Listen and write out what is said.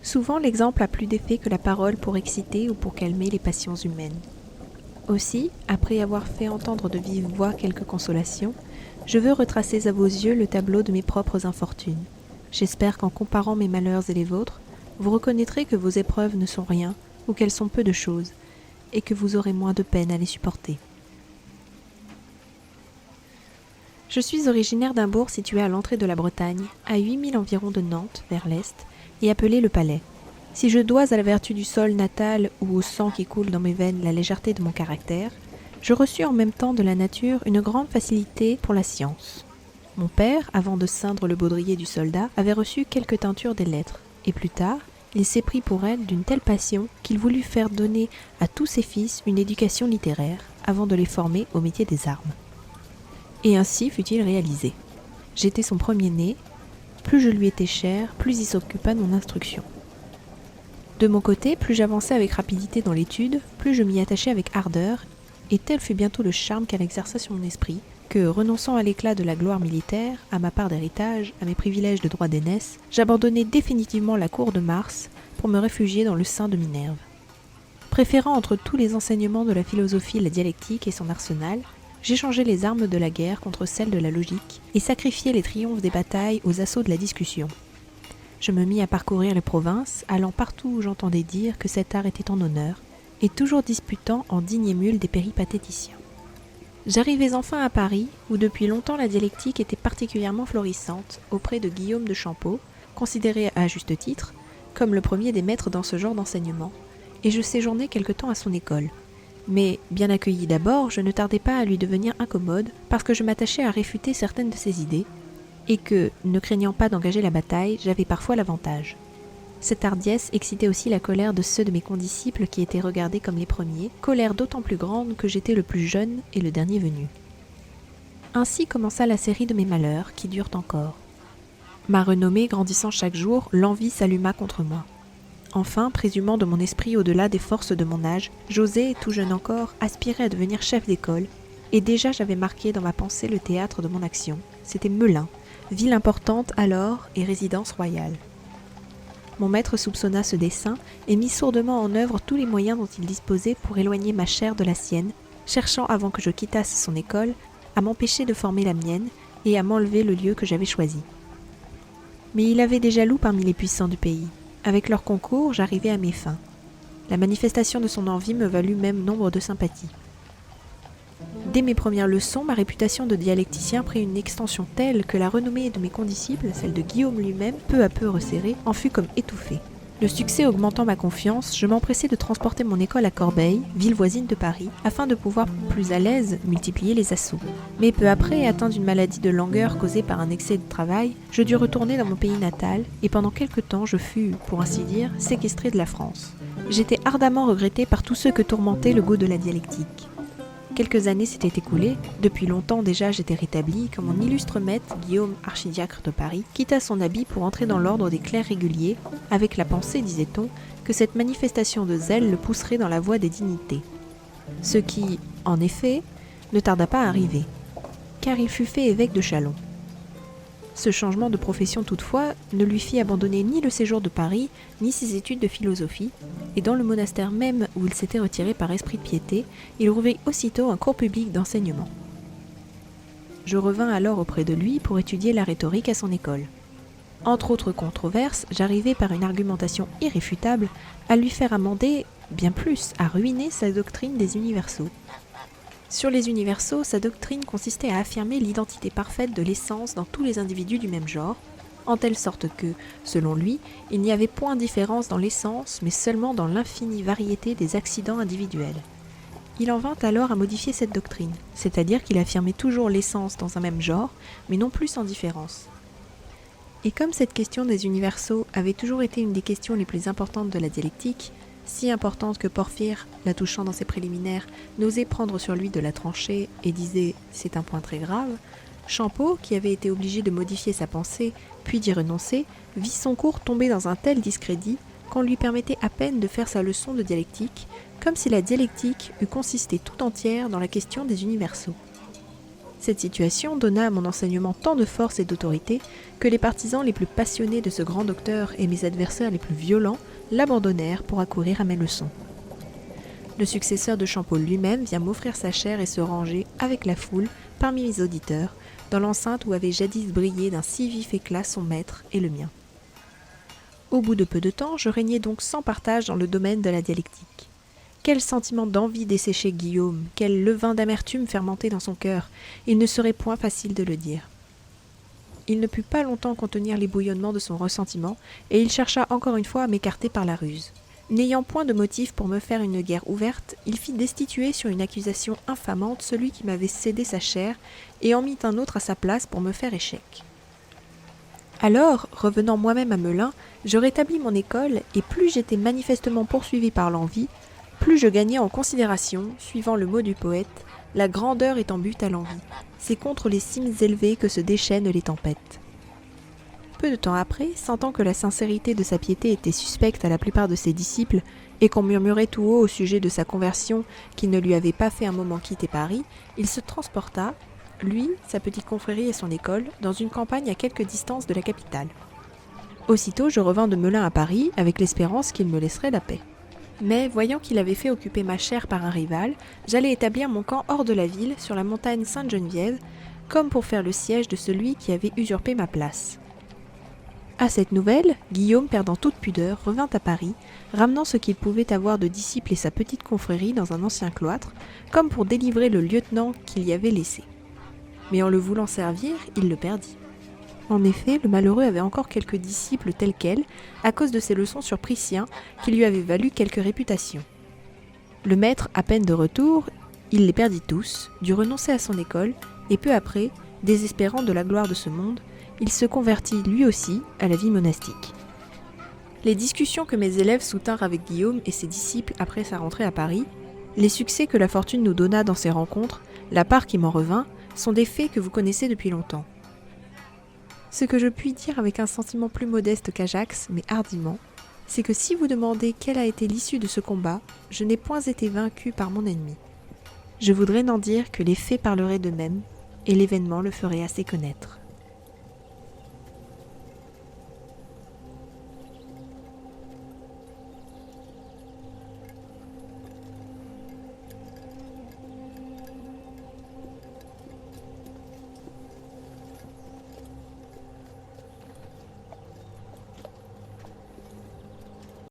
Souvent, l'exemple a plus d'effet que la parole pour exciter ou pour calmer les passions humaines. Aussi, après avoir fait entendre de vive voix quelques consolations, je veux retracer à vos yeux le tableau de mes propres infortunes. J'espère qu'en comparant mes malheurs et les vôtres, vous reconnaîtrez que vos épreuves ne sont rien ou qu'elles sont peu de choses, et que vous aurez moins de peine à les supporter. Je suis originaire d'un bourg situé à l'entrée de la Bretagne, à 8000 environ de Nantes, vers l'est, et appelé le Palais. Si je dois à la vertu du sol natal ou au sang qui coule dans mes veines la légèreté de mon caractère, je reçus en même temps de la nature une grande facilité pour la science. Mon père, avant de ceindre le baudrier du soldat, avait reçu quelques teintures des lettres, et plus tard, il s'éprit pour elles d'une telle passion qu'il voulut faire donner à tous ses fils une éducation littéraire, avant de les former au métier des armes. Et ainsi fut-il réalisé. J'étais son premier-né, plus je lui étais cher, plus il s'occupa de mon instruction. De mon côté, plus j'avançais avec rapidité dans l'étude, plus je m'y attachai avec ardeur, et tel fut bientôt le charme qu'elle exerça sur mon esprit, que, renonçant à l'éclat de la gloire militaire, à ma part d'héritage, à mes privilèges de droit d'aînesse, j'abandonnai définitivement la cour de Mars pour me réfugier dans le sein de Minerve. Préférant entre tous les enseignements de la philosophie la dialectique et son arsenal, j'échangeai les armes de la guerre contre celles de la logique et sacrifiai les triomphes des batailles aux assauts de la discussion. Je me mis à parcourir les provinces, allant partout où j'entendais dire que cet art était en honneur, et toujours disputant en digne émule des péripatéticiens. J'arrivais enfin à Paris, où depuis longtemps la dialectique était particulièrement florissante, auprès de Guillaume de Champeaux, considéré à juste titre comme le premier des maîtres dans ce genre d'enseignement, et je séjournai quelque temps à son école. Mais, bien accueilli d'abord, je ne tardai pas à lui devenir incommode, parce que je m'attachais à réfuter certaines de ses idées, et que, ne craignant pas d'engager la bataille, j'avais parfois l'avantage. Cette hardiesse excitait aussi la colère de ceux de mes condisciples qui étaient regardés comme les premiers, colère d'autant plus grande que j'étais le plus jeune et le dernier venu. Ainsi commença la série de mes malheurs, qui durent encore. Ma renommée grandissant chaque jour, l'envie s'alluma contre moi. Enfin, présumant de mon esprit au-delà des forces de mon âge, j'osais, tout jeune encore, aspirer à devenir chef d'école, et déjà j'avais marqué dans ma pensée le théâtre de mon action. C'était Melun, ville importante alors et résidence royale. Mon maître soupçonna ce dessein et mit sourdement en œuvre tous les moyens dont il disposait pour éloigner ma chair de la sienne, cherchant avant que je quittasse son école à m'empêcher de former la mienne et à m'enlever le lieu que j'avais choisi. Mais il avait des jaloux parmi les puissants du pays. Avec leur concours, j'arrivai à mes fins. La manifestation de son envie me valut même nombre de sympathies. Dès mes premières leçons, ma réputation de dialecticien prit une extension telle que la renommée de mes condisciples, celle de Guillaume lui-même, peu à peu resserrée, en fut comme étouffée. Le succès augmentant ma confiance, je m'empressai de transporter mon école à Corbeil, ville voisine de Paris, afin de pouvoir plus à l'aise multiplier les assauts. Mais peu après, atteint d'une maladie de langueur causée par un excès de travail, je dus retourner dans mon pays natal, et pendant quelque temps je fus, pour ainsi dire, séquestré de la France. J'étais ardemment regretté par tous ceux que tourmentait le goût de la dialectique. Quelques années s'étaient écoulées, depuis longtemps déjà j'étais rétabli, quand mon illustre maître, Guillaume, archidiacre de Paris, quitta son habit pour entrer dans l'ordre des clercs réguliers, avec la pensée, disait-on, que cette manifestation de zèle le pousserait dans la voie des dignités. Ce qui, en effet, ne tarda pas à arriver, car il fut fait évêque de Châlons. Ce changement de profession toutefois ne lui fit abandonner ni le séjour de Paris, ni ses études de philosophie, et dans le monastère même où il s'était retiré par esprit de piété, il rouvrit aussitôt un cours public d'enseignement. Je revins alors auprès de lui pour étudier la rhétorique à son école. Entre autres controverses, j'arrivai par une argumentation irréfutable à lui faire amender, bien plus, à ruiner sa doctrine des universaux. Sur les universaux, sa doctrine consistait à affirmer l'identité parfaite de l'essence dans tous les individus du même genre, en telle sorte que, selon lui, il n'y avait point de différence dans l'essence, mais seulement dans l'infinie variété des accidents individuels. Il en vint alors à modifier cette doctrine, c'est-à-dire qu'il affirmait toujours l'essence dans un même genre, mais non plus sans différence. Et comme cette question des universaux avait toujours été une des questions les plus importantes de la dialectique, si importante que Porphyre, la touchant dans ses préliminaires, n'osait prendre sur lui de la trancher et disait « c'est un point très grave », Champeaux, qui avait été obligé de modifier sa pensée, puis d'y renoncer, vit son cours tomber dans un tel discrédit qu'on lui permettait à peine de faire sa leçon de dialectique, comme si la dialectique eût consisté tout entière dans la question des universaux. Cette situation donna à mon enseignement tant de force et d'autorité que les partisans les plus passionnés de ce grand docteur et mes adversaires les plus violents l'abandonnèrent pour accourir à mes leçons. Le successeur de Champolle lui-même vient m'offrir sa chaire et se ranger, avec la foule, parmi mes auditeurs, dans l'enceinte où avait jadis brillé d'un si vif éclat son maître et le mien. Au bout de peu de temps, je régnais donc sans partage dans le domaine de la dialectique. Quel sentiment d'envie desséchait Guillaume, quel levain d'amertume fermentait dans son cœur, il ne serait point facile de le dire. Il ne put pas longtemps contenir l'ébouillonnement de son ressentiment, et il chercha encore une fois à m'écarter par la ruse. N'ayant point de motif pour me faire une guerre ouverte, il fit destituer sur une accusation infamante celui qui m'avait cédé sa chaire, et en mit un autre à sa place pour me faire échec. Alors, revenant moi-même à Melun, je rétablis mon école, et plus j'étais manifestement poursuivi par l'envie, plus je gagnais en considération, suivant le mot du poète, la grandeur est en but à l'envie. C'est contre les cimes élevées que se déchaînent les tempêtes. Peu de temps après, sentant que la sincérité de sa piété était suspecte à la plupart de ses disciples, et qu'on murmurait tout haut au sujet de sa conversion qu'il ne lui avait pas fait un moment quitter Paris, il se transporta, lui, sa petite confrérie et son école, dans une campagne à quelque distance de la capitale. Aussitôt, je revins de Melun à Paris, avec l'espérance qu'il me laisserait la paix. Mais, voyant qu'il avait fait occuper ma chaire par un rival, j'allais établir mon camp hors de la ville, sur la montagne Sainte-Geneviève, comme pour faire le siège de celui qui avait usurpé ma place. À cette nouvelle, Guillaume, perdant toute pudeur, revint à Paris, ramenant ce qu'il pouvait avoir de disciples et sa petite confrérie dans un ancien cloître, comme pour délivrer le lieutenant qu'il y avait laissé. Mais en le voulant servir, il le perdit. En effet, le malheureux avait encore quelques disciples tels quels, à cause de ses leçons sur Priscien, qui lui avaient valu quelque réputation. Le maître, à peine de retour, il les perdit tous, dut renoncer à son école, et peu après, désespérant de la gloire de ce monde, il se convertit lui aussi à la vie monastique. Les discussions que mes élèves soutinrent avec Guillaume et ses disciples après sa rentrée à Paris, les succès que la fortune nous donna dans ces rencontres, la part qui m'en revint, sont des faits que vous connaissez depuis longtemps. Ce que je puis dire avec un sentiment plus modeste qu'Ajax, mais hardiment, c'est que si vous demandez quelle a été l'issue de ce combat, je n'ai point été vaincu par mon ennemi. Je voudrais n'en dire que les faits parleraient d'eux-mêmes, et l'événement le ferait assez connaître.